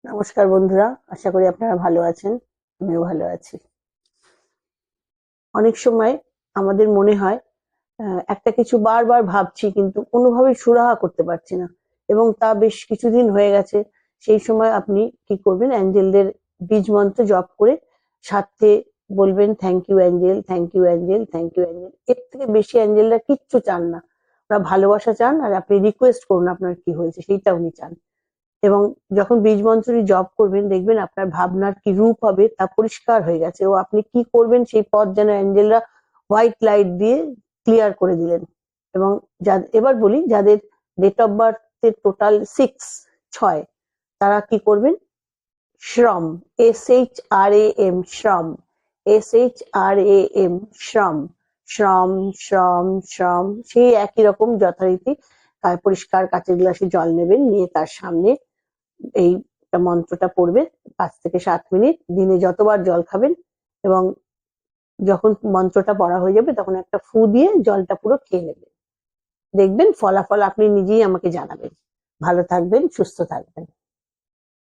নমস্কার বন্ধুরা, আশা করি আপনারা ভালো আছেন। আমিও ভালো আছি। অনেক সময় আমাদের মনে হয় একটা কিছু বারবার ভাবছি কিন্তু কোনোভাবেই সুরাহা করতে পারছি না, এবং তা বেশ কিছুদিন হয়ে গেছে। সেই সময় আপনি কি করবেন, অ্যাঞ্জেলদের বীজ মন্ত্র জপ করে সাথে বলবেন thank you angel, thank you angel, thank you angel. এর থেকে বেশি অ্যাঞ্জেলরা কিচ্ছু চান না। ওরা ভালোবাসা চান, আর আপনি রিকোয়েস্ট করুন আপনার কি হয়েছে সেইটা উনি চান। এবং যখন বীজ মন্ত্রটি জপ করবেন দেখবেন আপনার ভাবনার কি রূপ হবে তা পরিষ্কার হয়ে গেছে, ও আপনি কি করবেন সেই পথ যেন অ্যাঞ্জেলরা হোয়াইট লাইট দিয়ে ক্লিয়ার করে দিলেন। এবং এবার বলি, যাদের ডেট অফ বার্থ টোটাল 6 তারা কি করবেন, শ্রম, SHRAM, শ্রম, SHRAM, শ্রম, শ্রম, শ্রম, শ্রম, সেই একই রকম যথারীতি পরিষ্কার কাঁচের গ্লাসে জল নেবেন, নিয়ে তার সামনে এই মন্ত্রটা পড়বেন 5 থেকে 7 মিনিট, দিনে যতবার জল খাবেন। এবং যখন মন্ত্রটা পড়া হয়ে যাবে তখন একটা ফু দিয়ে জলটা পুরো খেয়ে নেবেন। দেখবেন ফলাফল আপনি নিজেই আমাকে জানাবেন। ভালো থাকবেন, সুস্থ থাকবেন।